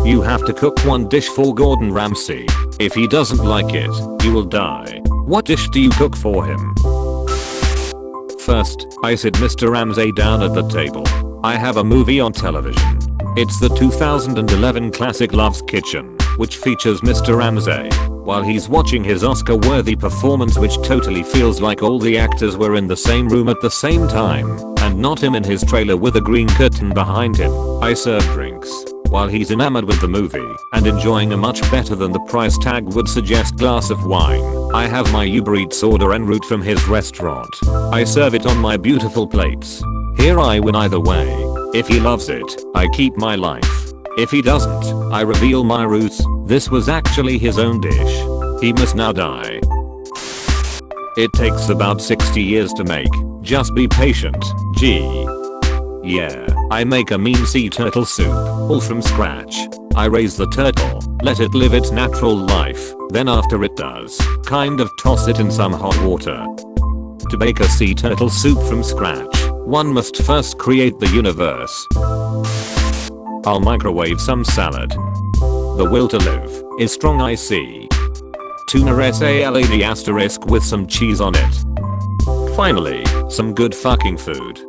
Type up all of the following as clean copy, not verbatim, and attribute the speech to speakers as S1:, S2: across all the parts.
S1: You have to cook one dish for Gordon Ramsay. If he doesn't like it, you will die. What dish do you cook for him? First, I sit Mr. Ramsay down at the table. I have a movie on television. It's the 2011 classic Love's Kitchen, which features Mr. Ramsay. While he's watching his Oscar-worthy performance, which totally feels like all the actors were in the same room at the same time, and not him in his trailer with a green curtain behind him, I serve drinks. While he's enamored with the movie and enjoying a much better than the price tag would suggest glass of wine, I have my Uber Eats order en route from his restaurant. I serve it on my beautiful plates. Here I win either way. If he loves it, I keep my life. If he doesn't, I reveal my roots. This was actually his own dish. He must now die. It takes about 60 years to make. Just be patient. Gee. Yeah, I make a mean sea turtle soup, all from scratch. I raise the turtle, let it live its natural life, then after it does, kind of toss it in some hot water. To make a sea turtle soup from scratch, one must first create the universe. I'll microwave some salad. The will to live is strong, I see. Tuna salad asterisk with some cheese on it. Finally, some good fucking food.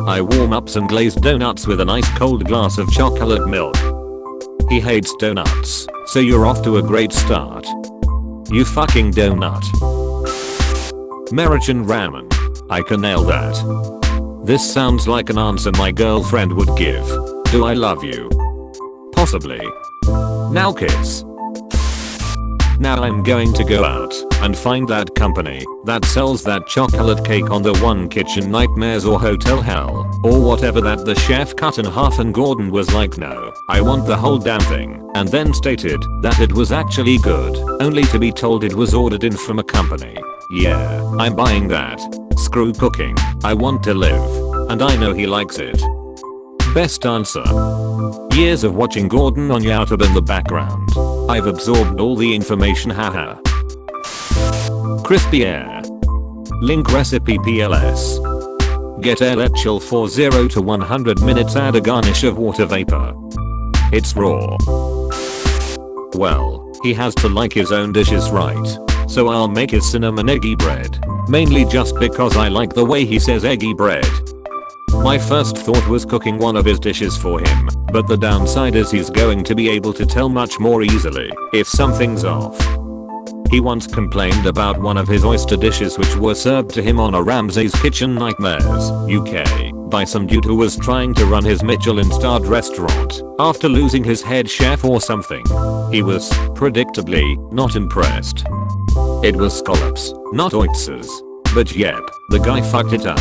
S1: I warm up some glazed donuts with an ice cold glass of chocolate milk. He hates donuts, so you're off to a great start. You fucking donut. American ramen. I can nail that. This sounds like an answer my girlfriend would give. Do I love you? Possibly. Now kiss. Now I'm going to go out and find that company that sells that chocolate cake on the One Kitchen Nightmares or Hotel Hell or whatever that the chef cut in half, and Gordon was like, no, I want the whole damn thing, and then stated that it was actually good, only to be told it was ordered in from a company. Yeah, I'm buying that. Screw cooking. I want to live. And I know he likes it. Best answer. Years of watching Gordon on YouTube in the background. I've absorbed all the information, haha. Crispy air. Link recipe PLS. Get air, let chill for 0 to 100 minutes, add a garnish of water vapor. It's raw. Well, he has to like his own dishes, right? So I'll make his cinnamon eggy bread. Mainly just because I like the way he says eggy bread. My first thought was cooking one of his dishes for him, but the downside is he's going to be able to tell much more easily if something's off. He once complained about one of his oyster dishes which were served to him on a Ramsay's Kitchen Nightmares, UK, by some dude who was trying to run his Michelin-starred restaurant after losing his head chef or something. He was, predictably, not impressed. It was scallops, not oysters. But yep, the guy fucked it up.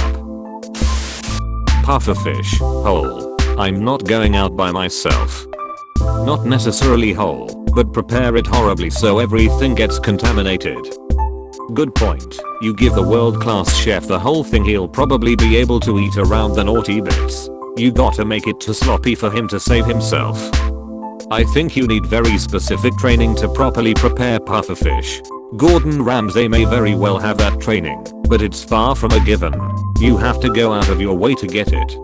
S1: Pufferfish, whole. I'm not going out by myself. Not necessarily whole, but prepare it horribly so everything gets contaminated. Good point. You give the world-class chef the whole thing, he'll probably be able to eat around the naughty bits. You gotta make it too sloppy for him to save himself. I think you need very specific training to properly prepare pufferfish. Gordon Ramsay may very well have that training, but it's far from a given. You have to go out of your way to get it.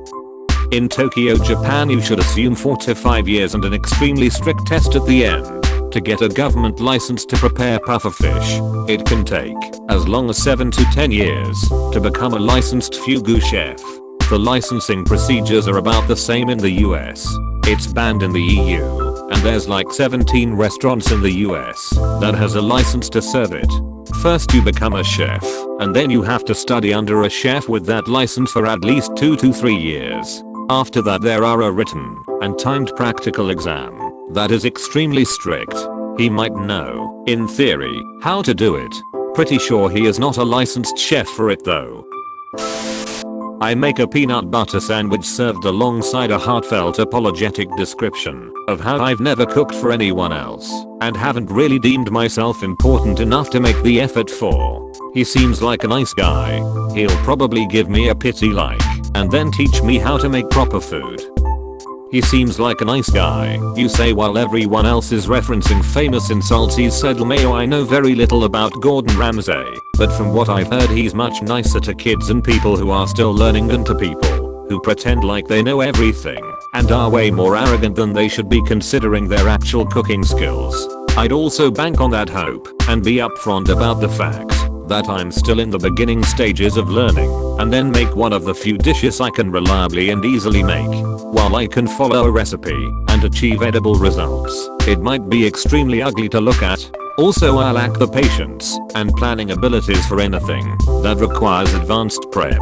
S1: In Tokyo, Japan, you should assume 4 to 5 years and an extremely strict test at the end to get a government license to prepare pufferfish. It can take as long as 7 to 10 years to become a licensed fugu chef. The licensing procedures are about the same in the US. It's banned in the EU. And there's like 17 restaurants in the US that has a license to serve it. First you become a chef, and then you have to study under a chef with that license for at least 2 to 3 years. After that there are a written and timed practical exam that is extremely strict. He might know, in theory, how to do it. Pretty sure he is not a licensed chef for it though. I make a peanut butter sandwich served alongside a heartfelt apologetic description of how I've never cooked for anyone else and haven't really deemed myself important enough to make the effort for. He seems like a nice guy. He'll probably give me a pity like and then teach me how to make proper food. He seems like a nice guy, you say while everyone else is referencing famous insults he's said. LMAO, I know very little about Gordon Ramsay, but from what I've heard he's much nicer to kids and people who are still learning than to people who pretend like they know everything. and are way more arrogant than they should be considering their actual cooking skills. I'd also bank on that hope and be upfront about the fact that I'm still in the beginning stages of learning, and then make one of the few dishes I can reliably and easily make. While I can follow a recipe and achieve edible results, it might be extremely ugly to look at. Also, I lack the patience and planning abilities for anything that requires advanced prep.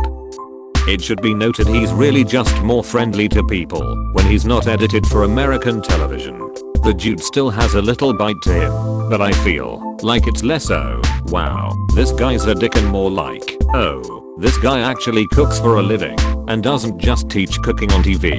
S1: It should be noted he's really just more friendly to people when he's not edited for American television. The dude still has a little bite to him, but I feel like it's less so, wow, this guy's a dick, and more like, oh, this guy actually cooks for a living and doesn't just teach cooking on TV.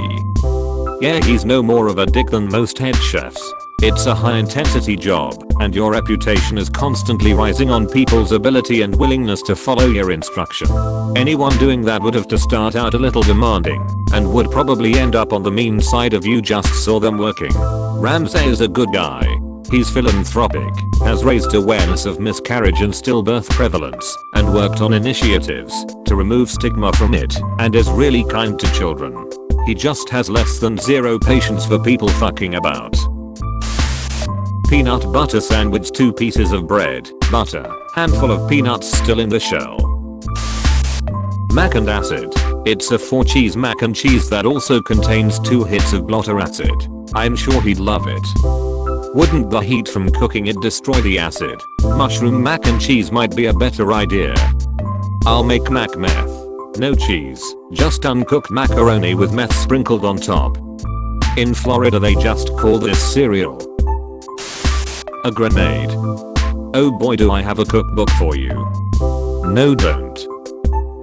S1: Yeah, he's no more of a dick than most head chefs. It's a high intensity job, and your reputation is constantly rising on people's ability and willingness to follow your instruction. Anyone doing that would have to start out a little demanding, and would probably end up on the mean side of you just saw them working. Ramsay is a good guy. He's philanthropic, has raised awareness of miscarriage and stillbirth prevalence, and worked on initiatives to remove stigma from it, and is really kind to children. He just has less than zero patience for people fucking about. Peanut butter sandwich, 2 pieces of bread, butter, handful of peanuts still in the shell. Mac and acid. It's a 4-cheese mac and cheese that also contains 2 hits of blotter acid. I'm sure he'd love it. Wouldn't the heat from cooking it destroy the acid? Mushroom mac and cheese might be a better idea. I'll make mac meth. No cheese, just uncooked macaroni with meth sprinkled on top. In Florida they just call this cereal a grenade. Oh boy, do I have a cookbook for you. No, don't.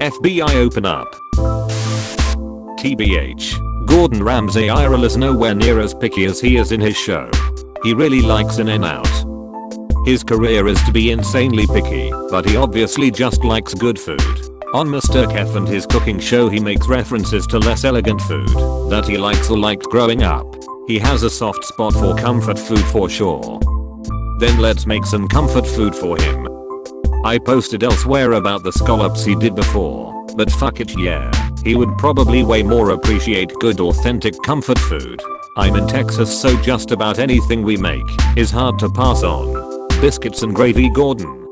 S1: FBI, open up. TBH, Gordon Ramsay IRL is nowhere near as picky as he is in his show. He really likes in and out. His career is to be insanely picky, but he obviously just likes good food. On Mr. Kef and his cooking show he makes references to less elegant food that he likes or liked growing up. He has a soft spot for comfort food for sure. Then let's make some comfort food for him. I posted elsewhere about the scallops he did before, but fuck it, yeah. He would probably way more appreciate good authentic comfort food. I'm in Texas, so just about anything we make is hard to pass on. Biscuits and gravy, Gordon.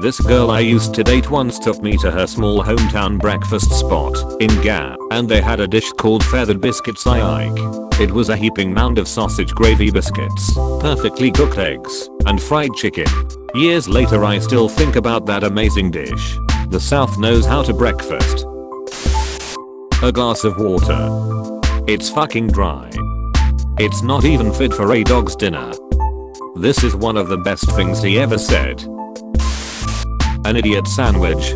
S1: This girl I used to date once took me to her small hometown breakfast spot in Gap, and they had a dish called feathered biscuits I like. It was a heaping mound of sausage gravy biscuits, perfectly cooked eggs, and fried chicken. Years later I still think about that amazing dish. The South knows how to breakfast. A glass of water. It's fucking dry. It's not even fit for a dog's dinner. This is one of the best things he ever said. An idiot sandwich.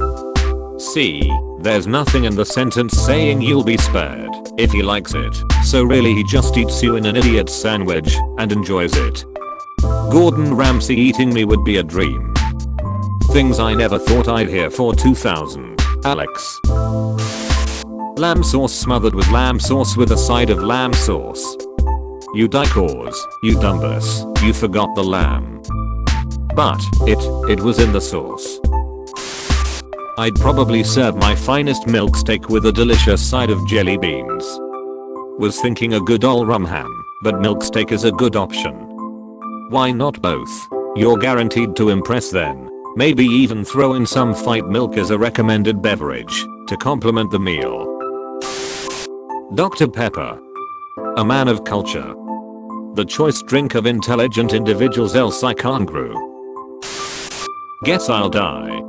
S1: See, there's nothing in the sentence saying you'll be spared if he likes it, so really he just eats you in an idiot sandwich and enjoys it. Gordon Ramsay eating me would be a dream. Things I never thought I'd hear for 2000. Alex. Lamb sauce smothered with lamb sauce with a side of lamb sauce. You dicors, you dumbus, you forgot the lamb. But it was in the sauce. I'd probably serve my finest milk steak with a delicious side of jelly beans. Was thinking a good ol' rum ham, but milk steak is a good option. Why not both? You're guaranteed to impress then. Maybe even throw in some fight milk as a recommended beverage to complement the meal. Dr. Pepper. A man of culture. The choice drink of intelligent individuals, else I can't grow. Guess I'll die.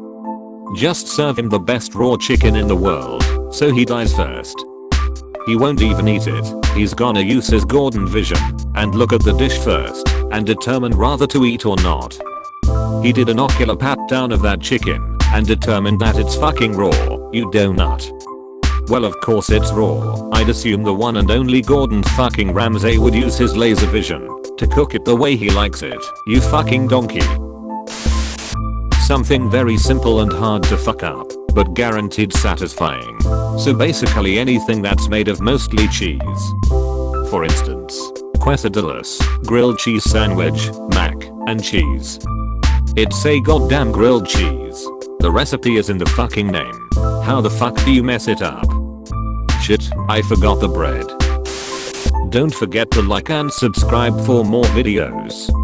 S1: Just serve him the best raw chicken in the world, so he dies first. He won't even eat it. He's gonna use his Gordon vision and look at the dish first and determine whether to eat or not. He did an ocular pat down of that chicken and determined that it's fucking raw, you donut. Well, of course it's raw. I'd assume the one and only Gordon fucking Ramsay would use his laser vision to cook it the way he likes it, you fucking donkey. Something very simple and hard to fuck up, but guaranteed satisfying. So basically anything that's made of mostly cheese. For instance, quesadillas, grilled cheese sandwich, mac and cheese. It's a goddamn grilled cheese. The recipe is in the fucking name. How the fuck do you mess it up? Shit, I forgot the bread. Don't forget to like and subscribe for more videos.